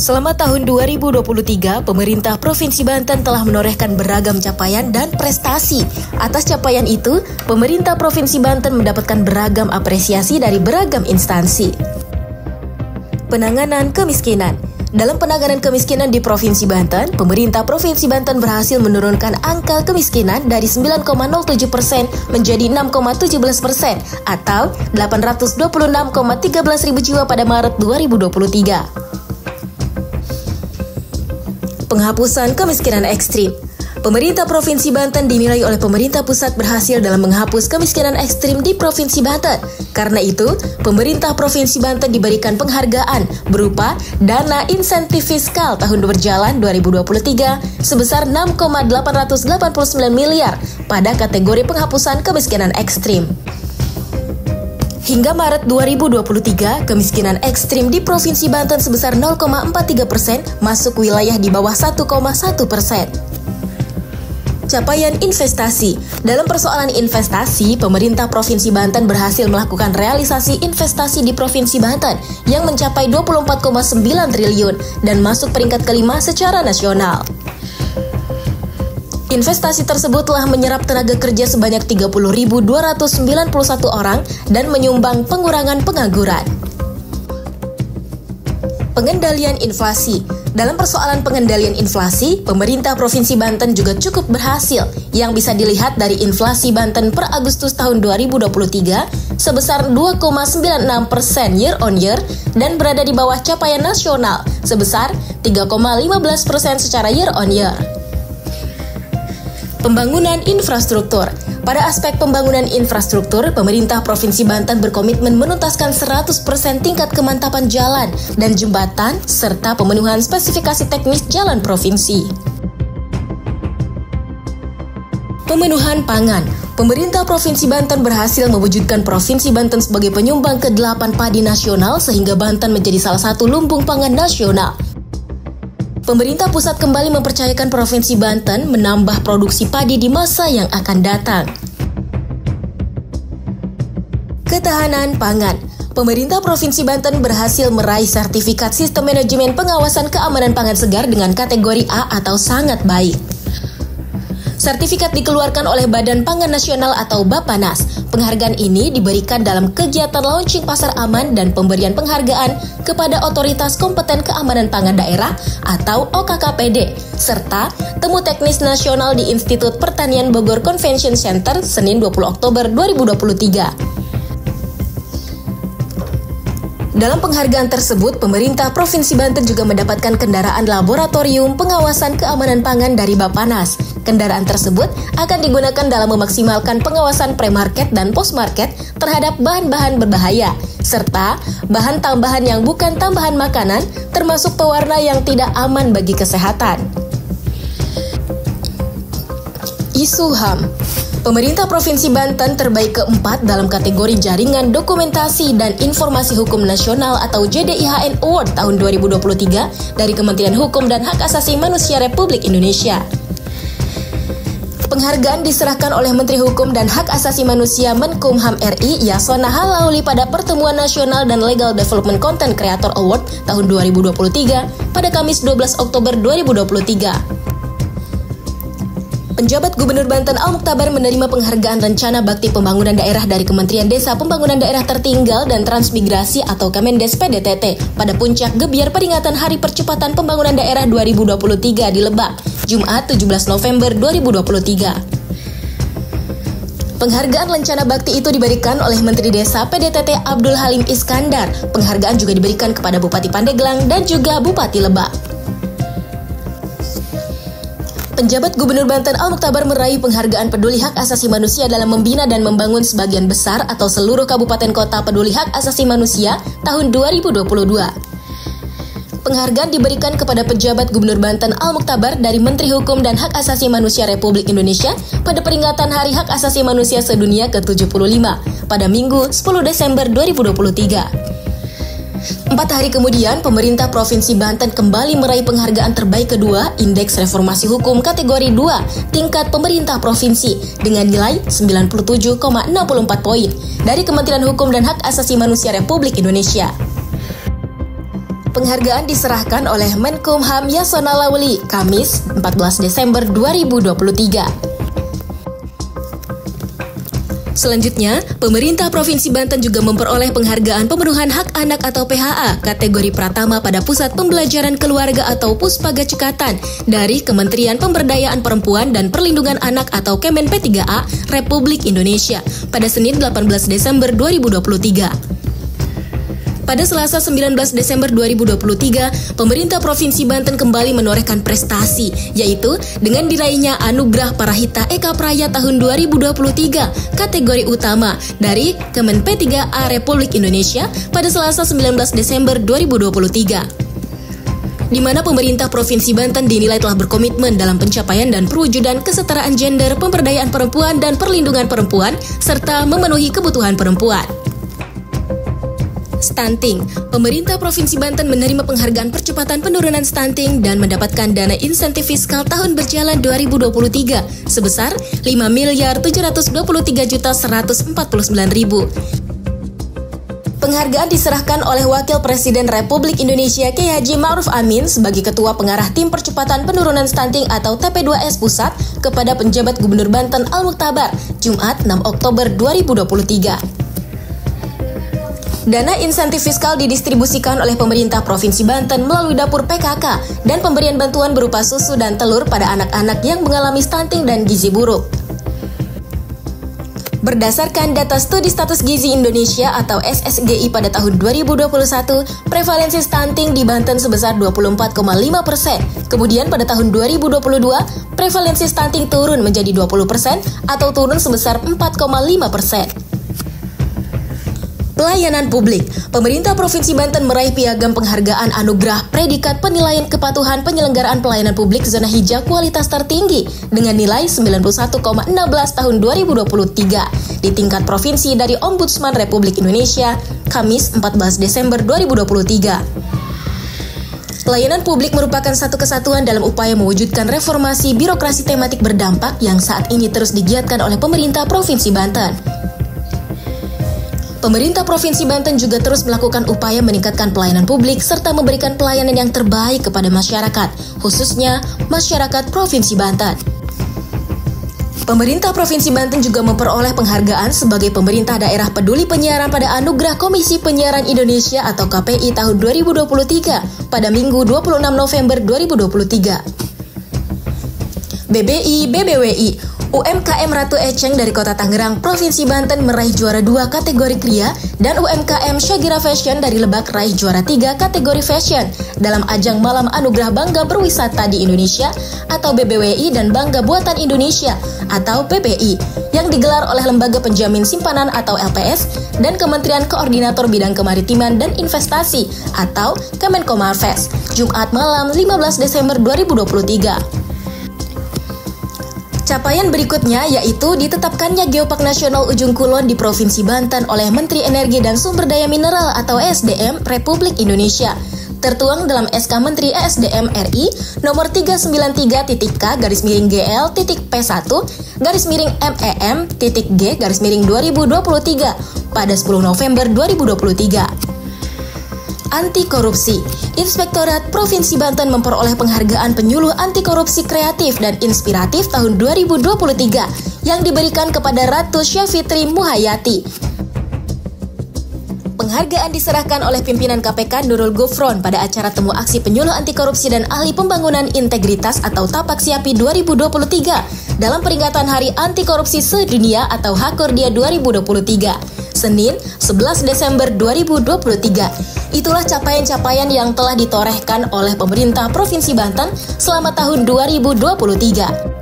Selama tahun 2023, pemerintah Provinsi Banten telah menorehkan beragam capaian dan prestasi. Atas capaian itu, pemerintah Provinsi Banten mendapatkan beragam apresiasi dari beragam instansi. Penanganan kemiskinan. Dalam penanganan kemiskinan di Provinsi Banten, pemerintah Provinsi Banten berhasil menurunkan angka kemiskinan dari 9,07% menjadi 6,17% atau 826,13 ribu jiwa pada Maret 2023. Penghapusan kemiskinan ekstrim. Pemerintah Provinsi Banten dinilai oleh pemerintah pusat berhasil dalam menghapus kemiskinan ekstrim di Provinsi Banten. Karena itu, pemerintah Provinsi Banten diberikan penghargaan berupa dana insentif fiskal tahun berjalan 2023 sebesar 6,889 miliar pada kategori penghapusan kemiskinan ekstrim. Hingga Maret 2023, kemiskinan ekstrim di Provinsi Banten sebesar 0,43%, masuk wilayah di bawah 1,1%. Capaian investasi. Dalam persoalan investasi, pemerintah Provinsi Banten berhasil melakukan realisasi investasi di Provinsi Banten yang mencapai 24,9 triliun dan masuk peringkat kelima secara nasional. Investasi tersebut telah menyerap tenaga kerja sebanyak 30.291 orang dan menyumbang pengurangan pengangguran. Pengendalian inflasi. Dalam persoalan pengendalian inflasi, pemerintah Provinsi Banten juga cukup berhasil, yang bisa dilihat dari inflasi Banten per Agustus tahun 2023 sebesar 2,96% year on year dan berada di bawah capaian nasional sebesar 3,15% secara year on year. Pembangunan infrastruktur. Pada aspek pembangunan infrastruktur, pemerintah Provinsi Banten berkomitmen menuntaskan 100% tingkat kemantapan jalan dan jembatan serta pemenuhan spesifikasi teknis jalan provinsi. Pemenuhan pangan. Pemerintah Provinsi Banten berhasil mewujudkan Provinsi Banten sebagai penyumbang ke-8 padi nasional sehingga Banten menjadi salah satu lumbung pangan nasional. Pemerintah pusat kembali mempercayakan Provinsi Banten menambah produksi padi di masa yang akan datang. Ketahanan pangan. Pemerintah Provinsi Banten berhasil meraih sertifikat sistem manajemen pengawasan keamanan pangan segar dengan kategori A atau sangat baik. Sertifikat dikeluarkan oleh Badan Pangan Nasional atau Bappenas. Penghargaan ini diberikan dalam kegiatan launching pasar aman dan pemberian penghargaan kepada Otoritas Kompeten Keamanan Pangan Daerah atau OKKPD, serta Temu Teknis Nasional di Institut Pertanian Bogor Convention Center Senin 20 Oktober 2023. Dalam penghargaan tersebut, pemerintah Provinsi Banten juga mendapatkan kendaraan laboratorium pengawasan keamanan pangan dari Bappenas. Kendaraan tersebut akan digunakan dalam memaksimalkan pengawasan premarket dan postmarket terhadap bahan-bahan berbahaya, serta bahan tambahan yang bukan tambahan makanan, termasuk pewarna yang tidak aman bagi kesehatan. Isu HAM. Pemerintah Provinsi Banten terbaik keempat dalam kategori Jaringan Dokumentasi dan Informasi Hukum Nasional atau JDIHN Award tahun 2023 dari Kementerian Hukum dan Hak Asasi Manusia Republik Indonesia. Penghargaan diserahkan oleh Menteri Hukum dan Hak Asasi Manusia Menkumham RI Yasona Halauli pada Pertemuan Nasional dan Legal Development Content Creator Award tahun 2023 pada Kamis 12 Oktober 2023. Penjabat Gubernur Banten Al-Mukhtabar menerima penghargaan Rencana Bakti Pembangunan Daerah dari Kementerian Desa Pembangunan Daerah Tertinggal dan Transmigrasi atau Kemendes PDTT pada puncak gebiar peringatan Hari Percepatan Pembangunan Daerah 2023 di Lebak, Jumat 17 November 2023. Penghargaan Lencana Bakti itu diberikan oleh Menteri Desa PDTT Abdul Halim Iskandar. Penghargaan juga diberikan kepada Bupati Pandeglang dan juga Bupati Lebak. Penjabat Gubernur Banten Al-Mukhtabar meraih penghargaan Peduli Hak Asasi Manusia dalam membina dan membangun sebagian besar atau seluruh kabupaten kota peduli hak asasi manusia tahun 2022. Penghargaan diberikan kepada Penjabat Gubernur Banten Al-Mukhtabar dari Menteri Hukum dan Hak Asasi Manusia Republik Indonesia pada peringatan Hari Hak Asasi Manusia Sedunia ke-75 pada Minggu 10 Desember 2023. 4 hari kemudian, pemerintah Provinsi Banten kembali meraih penghargaan terbaik kedua Indeks Reformasi Hukum kategori 2 tingkat pemerintah provinsi dengan nilai 97,64 poin dari Kementerian Hukum dan Hak Asasi Manusia Republik Indonesia. Penghargaan diserahkan oleh Menkumham Yasona Lawli, Kamis 14 Desember 2023. Selanjutnya, pemerintah Provinsi Banten juga memperoleh penghargaan pemenuhan hak anak atau PHA kategori Pratama pada Pusat Pembelajaran Keluarga atau Puspaga Cekatan dari Kementerian Pemberdayaan Perempuan dan Perlindungan Anak atau Kemen P3A Republik Indonesia pada Senin 18 Desember 2023. Pada Selasa 19 Desember 2023, pemerintah Provinsi Banten kembali menorehkan prestasi, yaitu dengan diraihnya Anugerah Parahita Eka Praya tahun 2023 kategori utama dari Kemen P3A Republik Indonesia pada Selasa 19 Desember 2023. Di mana pemerintah Provinsi Banten dinilai telah berkomitmen dalam pencapaian dan perwujudan kesetaraan gender, pemberdayaan perempuan dan perlindungan perempuan, serta memenuhi kebutuhan perempuan. Stunting. Pemerintah Provinsi Banten menerima penghargaan percepatan penurunan stunting dan mendapatkan dana insentif fiskal tahun berjalan 2023 sebesar 5.741.149.000. Penghargaan diserahkan oleh Wakil Presiden Republik Indonesia Kiai Haji Ma'ruf Amin sebagai Ketua Pengarah Tim Percepatan Penurunan Stunting atau TP2S Pusat kepada penjabat Gubernur Banten Al-Muktabar, Jumat 6 Oktober 2023. Dana insentif fiskal didistribusikan oleh pemerintah Provinsi Banten melalui dapur PKK dan pemberian bantuan berupa susu dan telur pada anak-anak yang mengalami stunting dan gizi buruk. Berdasarkan data Studi Status Gizi Indonesia atau SSGI pada tahun 2021, prevalensi stunting di Banten sebesar 24,5%. Kemudian pada tahun 2022, prevalensi stunting turun menjadi 20% atau turun sebesar 4,5%. Pelayanan publik. Pemerintah Provinsi Banten meraih piagam penghargaan anugerah predikat penilaian kepatuhan penyelenggaraan pelayanan publik zona hijau kualitas tertinggi dengan nilai 91,16 tahun 2023 di tingkat provinsi dari Ombudsman Republik Indonesia, Kamis 14 Desember 2023. Pelayanan publik merupakan satu kesatuan dalam upaya mewujudkan reformasi birokrasi tematik berdampak yang saat ini terus digiatkan oleh pemerintah Provinsi Banten. Pemerintah Provinsi Banten juga terus melakukan upaya meningkatkan pelayanan publik serta memberikan pelayanan yang terbaik kepada masyarakat, khususnya masyarakat Provinsi Banten. Pemerintah Provinsi Banten juga memperoleh penghargaan sebagai pemerintah daerah peduli penyiaran pada Anugerah Komisi Penyiaran Indonesia atau KPI tahun 2023 pada Minggu 26 November 2023. BBI, BBWI, UMKM Ratu Eceng dari Kota Tangerang, Provinsi Banten meraih juara 2 kategori Kria dan UMKM Syagira Fashion dari Lebak raih juara 3 kategori Fashion dalam ajang Malam Anugerah Bangga Berwisata di Indonesia atau BBWI dan Bangga Buatan Indonesia atau PBI yang digelar oleh Lembaga Penjamin Simpanan atau LPS dan Kementerian Koordinator Bidang Kemaritiman dan Investasi atau Kemenkomarves, Jumat malam 15 Desember 2023. Capaian berikutnya yaitu ditetapkannya Geopark Nasional Ujung Kulon di Provinsi Banten oleh Menteri Energi dan Sumber Daya Mineral atau ESDM Republik Indonesia. Tertuang dalam SK Menteri ESDM RI nomor 393-K-MEM.G-MEM-2023 pada 10 November 2023. Anti korupsi. Inspektorat Provinsi Banten memperoleh penghargaan penyuluh anti korupsi kreatif dan inspiratif tahun 2023 yang diberikan kepada Ratu Syafitri Muhayati. Penghargaan diserahkan oleh pimpinan KPK Nurul Gufron pada acara temu aksi penyuluh anti korupsi dan ahli pembangunan integritas atau Tapak Siapi 2023 dalam peringatan Hari Anti Korupsi Sedunia atau Hakordia 2023. Senin, 11 Desember 2023. Itulah capaian-capaian yang telah ditorehkan oleh pemerintah Provinsi Banten selama tahun 2023.